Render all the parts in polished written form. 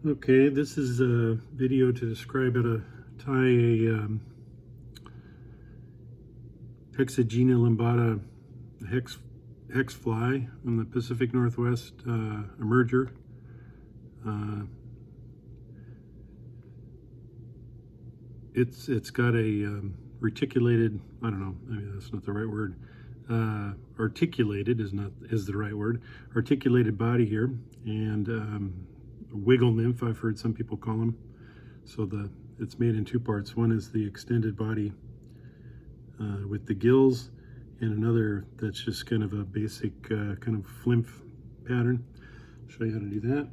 Okay, this is a video to describe how to tie a Hexagenia limbata hex fly in the Pacific Northwest emerger. It's got a reticulated, I don't know, maybe that's not the right word. Articulated is the right word. Articulated body here, and wiggle nymph, I've heard some people call them. So it's made in two parts. One is the extended body with the gills, and another that's just kind of a basic kind of flimp pattern. I'll show you how to do that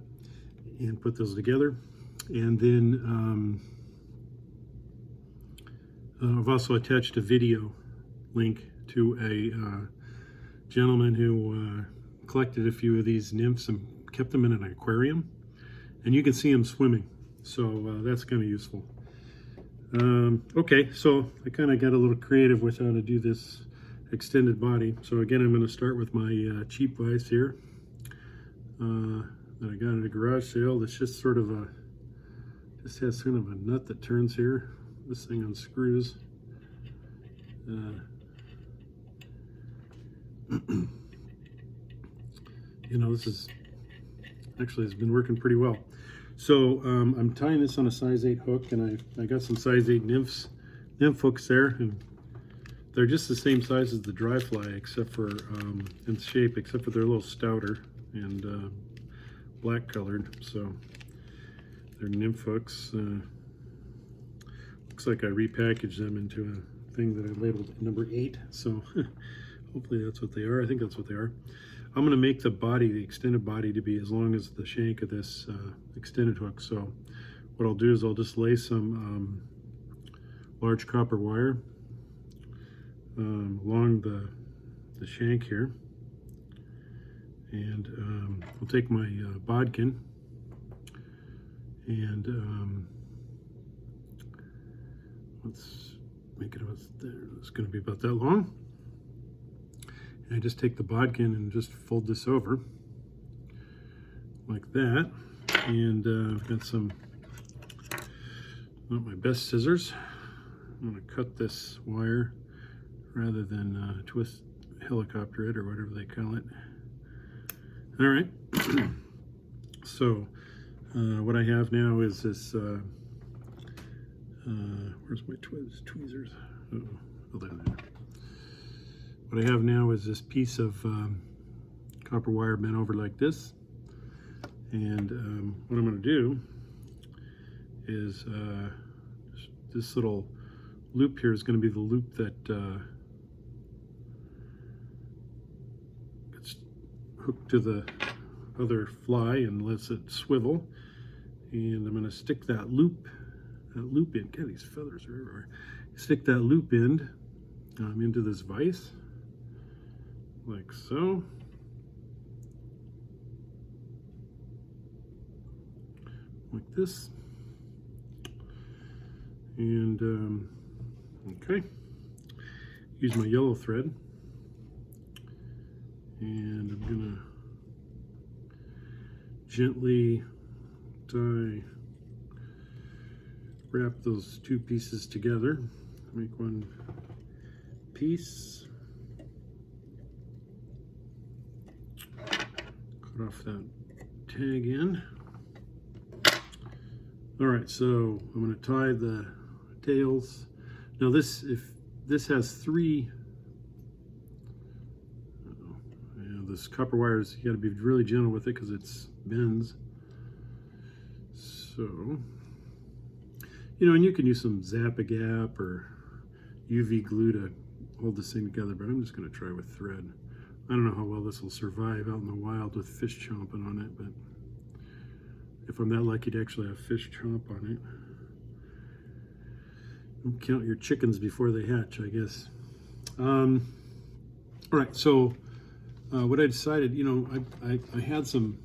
and put those together. And then I've also attached a video link to a gentleman who collected a few of these nymphs and kept them in an aquarium, and you can see them swimming, so that's kind of useful. Okay, so I kind of got a little creative with how to do this extended body. So again, I'm going to start with my cheap vise here that I got at a garage sale. It's just sort of just has kind of a nut that turns here. This thing unscrews. You know, this is actually has been working pretty well. So I'm tying this on a size 8 hook, and I got some size 8 nymph hooks there, and they're just the same size as the dry fly, except for in shape, except for they're a little stouter and black colored. So they're nymph hooks. Looks like I repackaged them into a thing that I labeled number 8. So hopefully that's what they are. I think that's what they are. I'm going to make the body, the extended body, to be as long as the shank of this extended hook. So what I'll do is I'll just lay some large copper wire along the shank here, and I'll take my bodkin and let's make it about there. It's going to be about that long. And I just take the bodkin and just fold this over like that. And I've got some, not my best scissors. I'm going to cut this wire rather than twist helicopter it or whatever they call it. All right. So what I have now is this, where's my tweezers? Oh, there they are. What I have now is this piece of copper wire bent over like this, and what I'm going to do is this little loop here is going to be the loop that gets hooked to the other fly and lets it swivel, and I'm going to stick that loop in. God, these feathers are everywhere. Stick that loop end into this vise, like so. Like this. And okay, use my yellow thread, and I'm gonna gently wrap those two pieces together, make one piece. Cut off that tag end. All right, so I'm going to tie the tails. Now this has 3. This copper wire is, you got to be really gentle with it because it bends. So, you know, and you can use some Zap-A-Gap or UV glue to hold this thing together, but I'm just going to try with thread. I don't know how well this will survive out in the wild with fish chomping on it, but if I'm that lucky to actually have fish chomp on it. Don't count your chickens before they hatch, I guess. All right, so what I decided, you know, I had some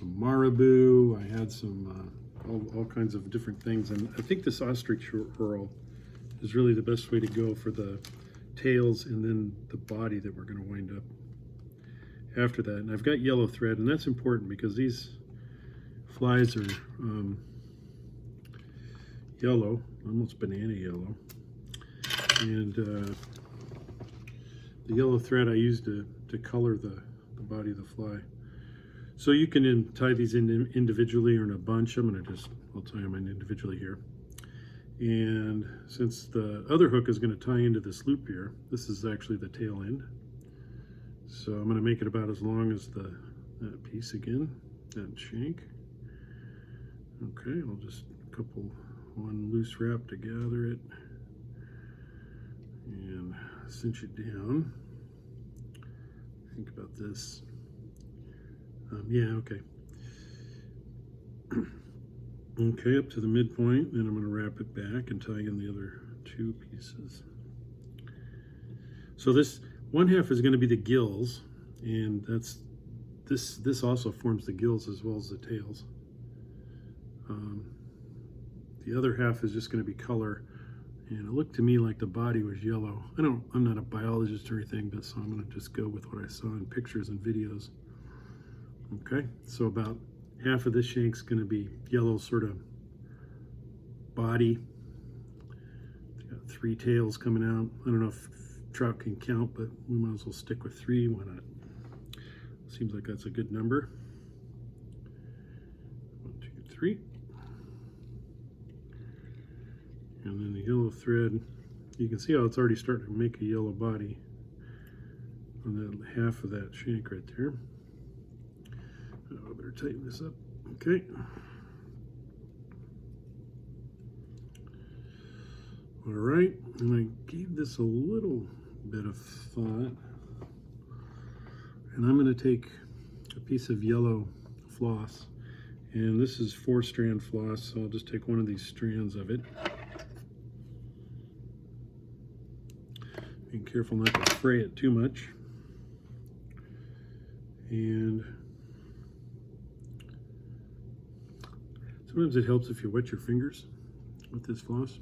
marabou, I had some all kinds of different things, and I think this ostrich pearl is really the best way to go for the tails and then the body that we're going to wind up after that. And I've got yellow thread, and that's important because these flies are yellow, almost banana yellow, and the yellow thread I use to color the body of the fly. So you can tie these in individually or in a bunch. I'll tie them in individually here. And since the other hook is going to tie into this loop here, this is actually the tail end. So I'm going to make it about as long as that piece again, that shank. Okay, I'll just one loose wrap to gather it and cinch it down. Think about this. Yeah, okay. Okay, up to the midpoint, then I'm going to wrap it back and tie in the other two pieces. So this one half is going to be the gills, and this also forms the gills as well as the tails. The other half is just going to be color, and it looked to me like the body was yellow. I'm not a biologist or anything, but so I'm going to just go with what I saw in pictures and videos. Okay, so about half of this shank's going to be yellow sort of body. It's got 3 tails coming out. I don't know if trout can count, but we might as well stick with 3. Why not? Seems like that's a good number. 1, 2, 3. And then the yellow thread, you can see how it's already starting to make a yellow body on that half of that shank right there. Oh, I better tighten this up. Okay. All right, and I gave this a little bit of thought. And I'm going to take a piece of yellow floss, and this is 4-strand floss, so I'll just take one of these strands of it. Being careful not to fray it too much. And sometimes it helps if you wet your fingers with this floss.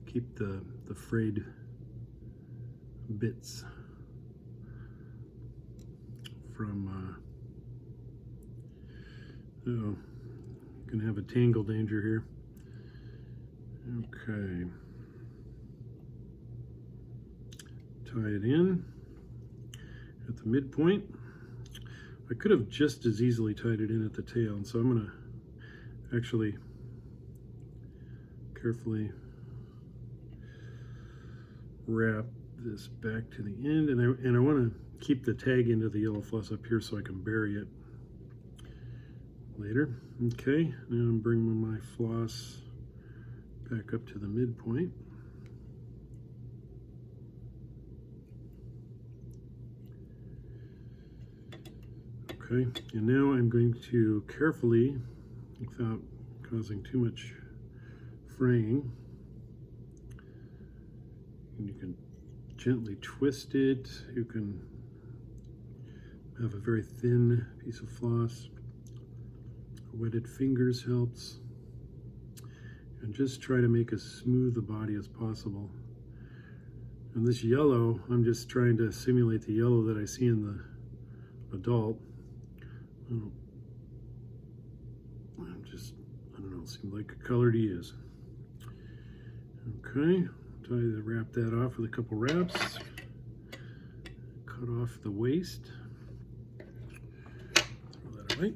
Keep the frayed bits from you can have a tangle danger here. Okay, tie it in at the midpoint. I could have just as easily tied it in at the tail, and so I'm going to actually carefully wrap this back to the end, and I want to keep the tag end of the yellow floss up here so I can bury it later. Okay, now I'm bringing my floss back up to the midpoint. Okay, and now I'm going to carefully, without causing too much fraying, and you can gently twist it. You can have a very thin piece of floss. Wetted fingers helps. And just try to make as smooth a body as possible. And this yellow, I'm just trying to simulate the yellow that I see in the adult. I don't know, it seemed like a color to use. Okay, wrap that off with a couple wraps. Cut off the waist. Throw that away.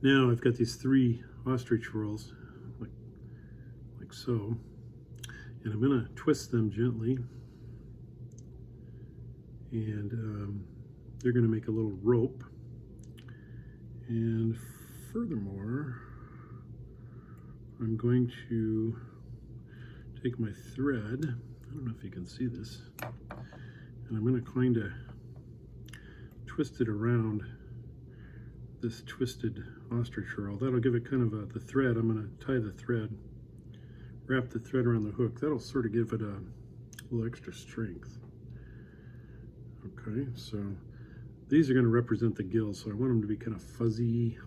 Now I've got these 3 ostrich whorls, like so, and I'm going to twist them gently, and they're going to make a little rope. And furthermore, I'm going to take my thread, I don't know if you can see this, and I'm going to kind of twist it around this twisted ostrich whorl. That'll give it kind of the thread. I'm going to tie the thread, wrap the thread around the hook. That'll sort of give it a little extra strength. Okay, so these are going to represent the gills, so I want them to be kind of fuzzy,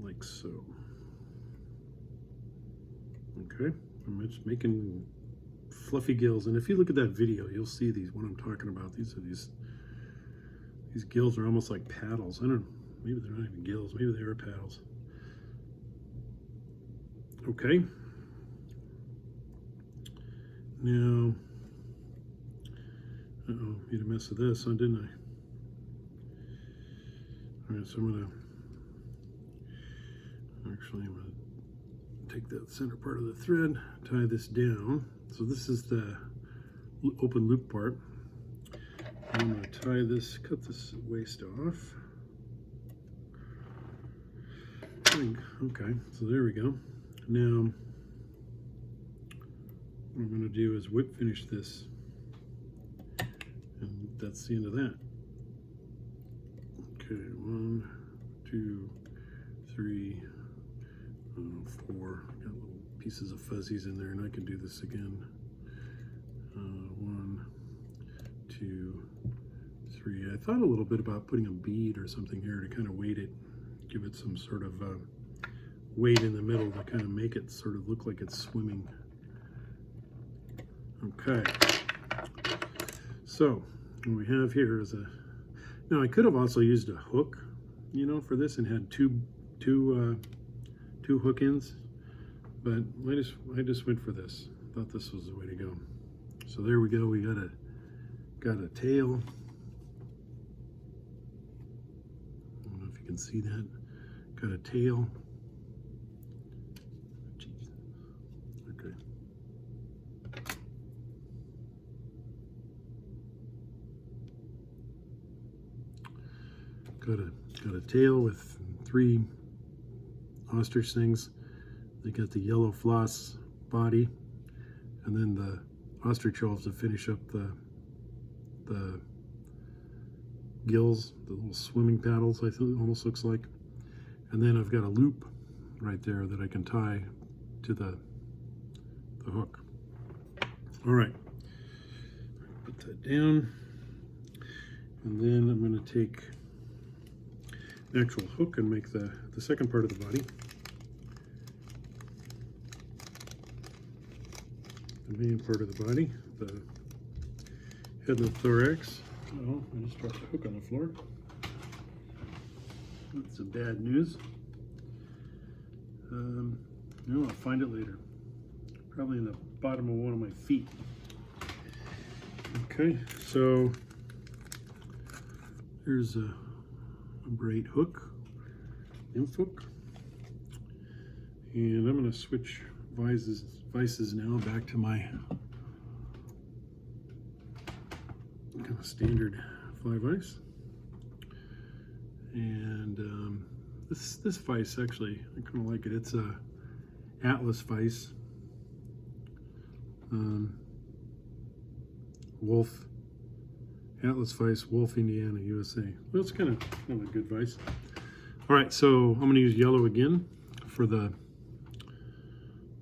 like so. Okay, I'm just making fluffy gills, and if you look at that video, you'll see what I'm talking about. These gills are almost like paddles. I don't maybe they're not even gills, maybe they are paddles. Okay. Now, made a mess of this, huh, didn't I? All right, so I'm gonna take that center part of the thread, tie this down. So this is the open loop part. I'm gonna tie this, cut this waist off. Okay, so there we go. Now, what I'm going to do is whip finish this, and that's the end of that. Okay, 1, 2, 3, 4. Got little pieces of fuzzies in there, and I can do this again. 1, 2, 3. I thought a little bit about putting a bead or something here to kind of weight it, give it some sort of weight in the middle to kind of make it sort of look like it's swimming. Okay, so what we have here is now I could have also used a hook, you know, for this and had two hook ends, but I just went for this. Thought this was the way to go. So there we go. We got a tail. I don't know if you can see that. Got a tail. Jeez. Okay. Got a tail with 3 ostrich things. They got the yellow floss body, and then the ostrich ovals to finish up the gills, the little swimming paddles, I think it almost looks like. And then I've got a loop right there that I can tie to the hook. All right, put that down, and then I'm going to take an actual hook and make the second part of the body. The main part of the body, the head and the thorax. Oh, I just dropped the hook on the floor. That's some bad news. No, I'll find it later. Probably in the bottom of one of my feet. Okay, so there's a braid hook, nymph hook, and I'm going to switch vices now back to my kind of standard fly vise. And this vise, actually, I kind of like it. It's a Atlas vise, Wolf, Atlas vise, Wolf, Indiana, USA. Well, it's kind of a good vise. All right, so I'm going to use yellow again for the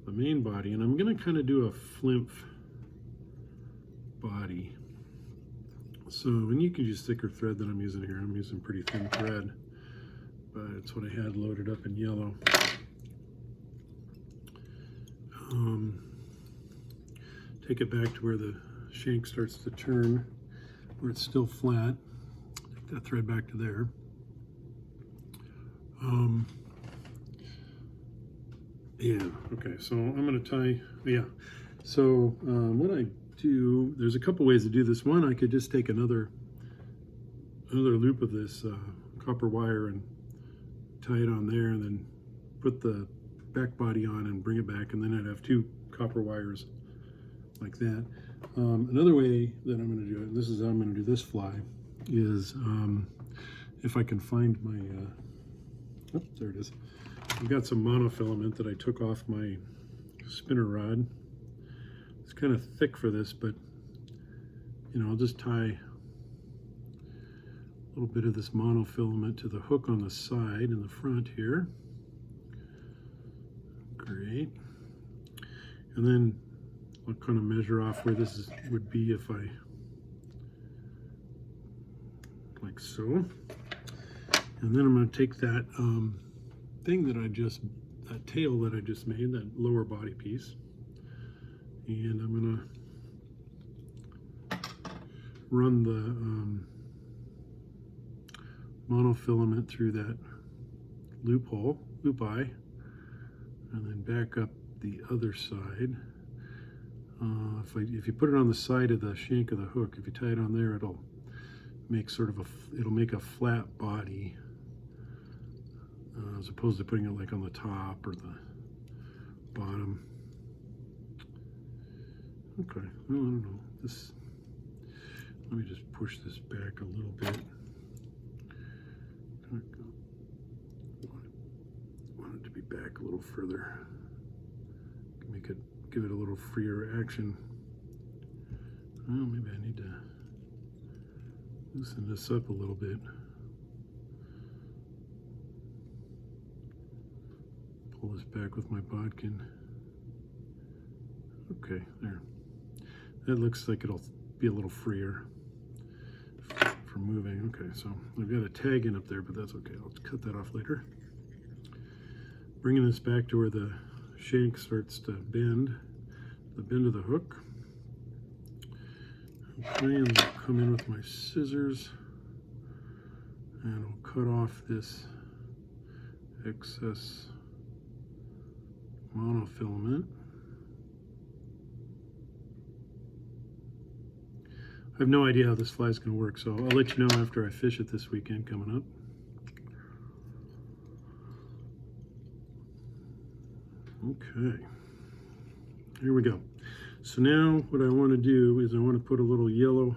main body, and I'm going to kind of do a flimp body. So, and you can use thicker thread than I'm using here. I'm using pretty thin thread, but it's what I had loaded up in yellow. Take it back to where the shank starts to turn, where it's still flat. Take that thread back to there. Yeah, okay, so I'm going to tie, yeah. So what I do, there's a couple ways to do this. One, I could just take another loop of this copper wire and tie it on there, and then put the back body on and bring it back, and then I'd have 2 copper wires like that. Another way that I'm going to do it, and this is how I'm going to do this fly, is if I can find my, oh, there it is. I've got some monofilament that I took off my spinner rod. It's kind of thick for this, but you know, I'll just tie a little bit of this monofilament to the hook on the side in the front here. Great. And then I'll kind of measure off where this would be if I, like so. And then I'm going to take that thing that that tail that I just made, that lower body piece, and I'm going to run monofilament through that loop eye, and then back up the other side. If you put it on the side of the shank of the hook, if you tie it on there, it'll make it'll make a flat body, as opposed to putting it like on the top or the bottom. Okay, well, I don't know. Let me just push this back a little bit. Want it to be back a little further. Give it a little freer action. Well, maybe I need to loosen this up a little bit. Pull this back with my bodkin. Okay, there. That looks like it'll be a little freer for moving. Okay, so I've got a tag in up there, but that's okay. I'll cut that off later. Bringing this back to where the shank starts to bend, the bend of the hook. Okay, and I'll come in with my scissors and I'll cut off this excess monofilament. I have no idea how this fly is going to work, so I'll let you know after I fish it this weekend coming up. Okay, here we go. So now what I want to do is I want to put a little yellow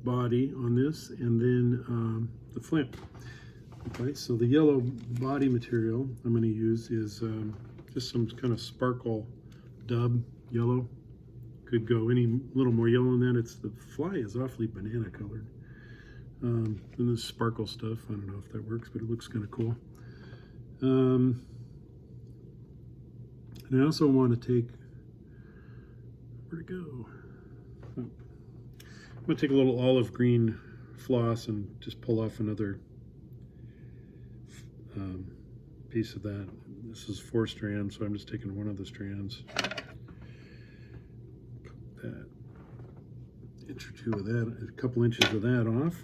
body on this, and then the flint. Okay, so the yellow body material I'm going to use is just some kind of sparkle dub yellow. Could go any little more yellow than that. The fly is awfully banana colored. And this sparkle stuff, I don't know if that works, but it looks kind of cool. And I also want to take, where'd it go? Oh. I'm going to take a little olive green floss and just pull off another piece of that. This is 4 strands, so I'm just taking one of the strands. That inch or 2 of that, a couple inches of that off.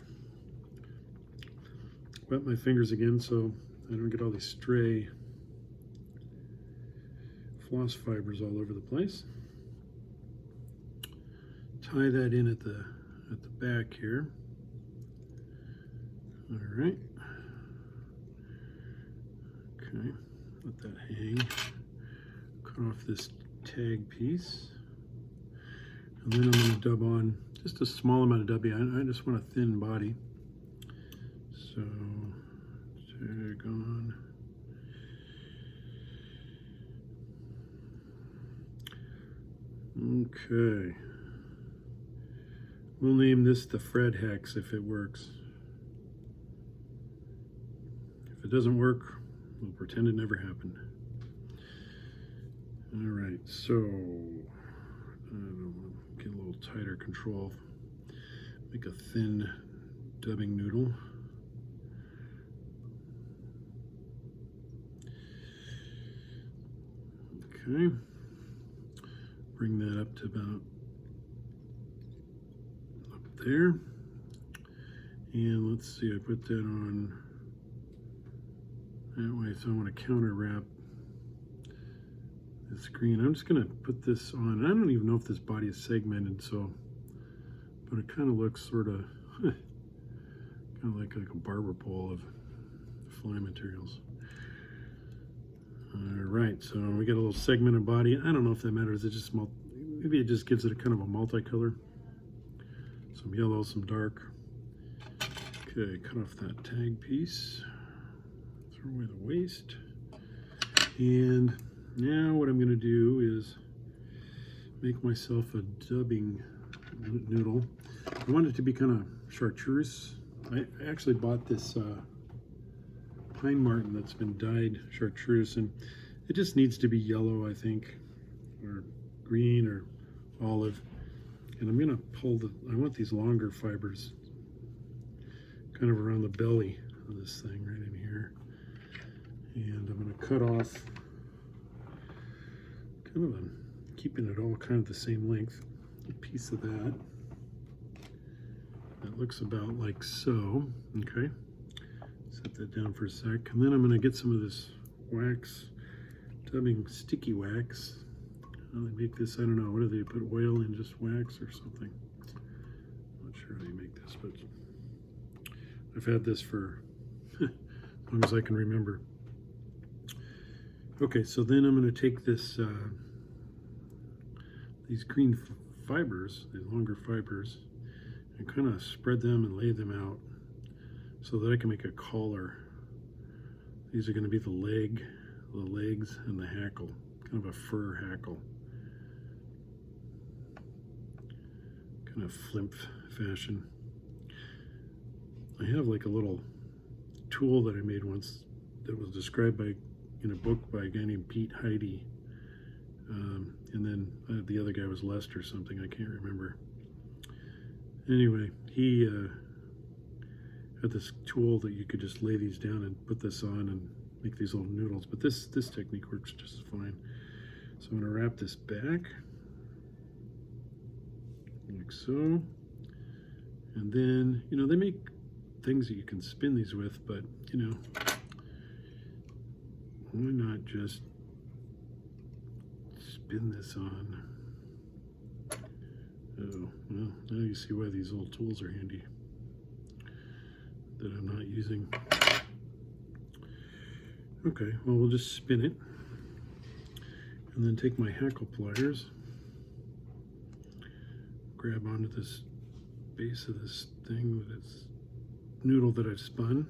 Wet my fingers again so I don't get all these stray floss fibers all over the place. Tie that in at the back here. All right. Okay, let that hang. Cut off this tag piece. And then I'm going to dub on just a small amount of dubbing. I just want a thin body. So, tag on. Okay. We'll name this the Fred Hex if it works. If it doesn't work, we'll pretend it never happened. All right, so get a little tighter control. Make a thin dubbing noodle. Okay. Bring that up to about up there. And let's see, I put that on that way, so I want to counter wrap this green. I'm just going to put this on. I don't even know if this body is segmented, so, but it kind of looks sort of like a barber pole of fly materials. All right, so we got a little segmented body. I don't know if that matters. It just maybe it just gives it a kind of a multicolor. Some yellow, some dark. Okay, cut off that tag piece. Throw away the waste. And now what I'm going to do is make myself a dubbing noodle. I want it to be kind of chartreuse. I actually bought this pine marten that's been dyed chartreuse, and it just needs to be yellow, I think, or green or olive. And I'm going to pull I want these longer fibers kind of around the belly of this thing right in here. And I'm going to cut off kind of keeping it all kind of the same length, a piece of that. That looks about like so. Okay, Set that down for a sec. And then I'm going to get some of this wax, dubbing sticky wax. How they make this, I don't know. What do they put oil in, just wax or something? I'm not sure how you make this, but I've had this for as long as I can remember. Okay, so then I'm going to take this, these green fibers, these longer fibers, and kind of spread them and lay them out so that I can make a collar. These are going to be the legs, and the hackle, kind of a fur hackle, kind of flimp fashion. I have like a little tool that I made once that was described in a book by a guy named Pete Heidi, and then the other guy was Lester something, I can't remember. Anyway, he had this tool that you could just lay these down and put this on and make these little noodles, but this technique works just fine. So I'm going to wrap this back like so, and then, you know, they make things that you can spin these with, but you know, why not just spin this on? Oh, well, now you see why these little tools are handy that I'm not using. Okay, well, we'll just spin it and then take my hackle pliers, grab onto this base of this thing with its noodle that I've spun.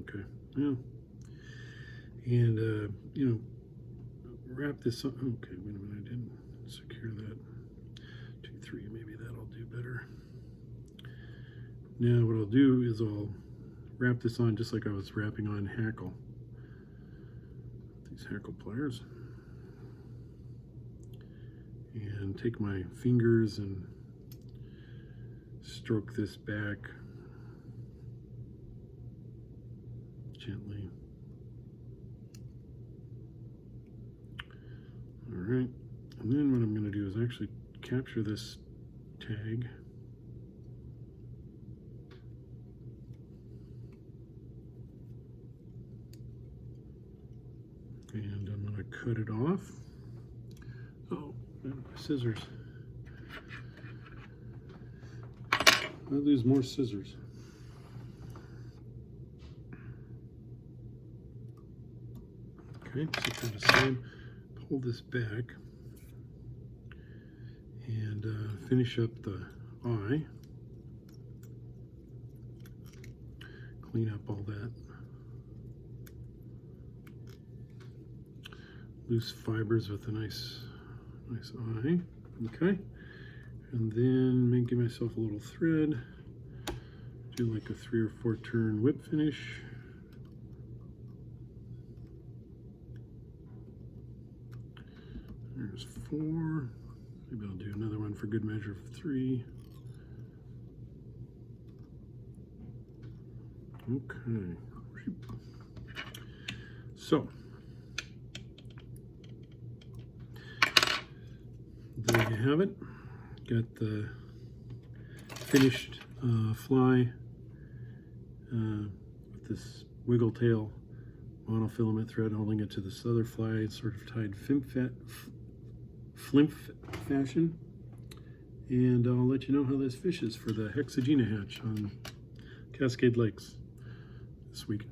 Okay, yeah. And, you know, wrap this on. Okay, wait a minute, I didn't secure that. 2, 3, maybe that'll do better. Now what I'll do is I'll wrap this on just like I was wrapping on hackle. These hackle pliers. And take my fingers and stroke this back gently. All right, and then what I'm going to do is actually capture this tag. And I'm going to cut it off. Oh, and my scissors. I'll lose more scissors. Okay, set that aside. Pull this back and finish up the eye. Clean up all that loose fibers with a nice eye. Okay, and then give myself a little thread. Do like a 3 or 4 turn whip finish. There's 4. Maybe I'll do another one for good measure of 3. Okay. So there you have it. Got the finished fly with this wiggle tail monofilament thread holding it to this other fly. It's sort of tied flimp fashion, and I'll let you know how this fishes for the Hexagenia hatch on Cascade Lakes this week.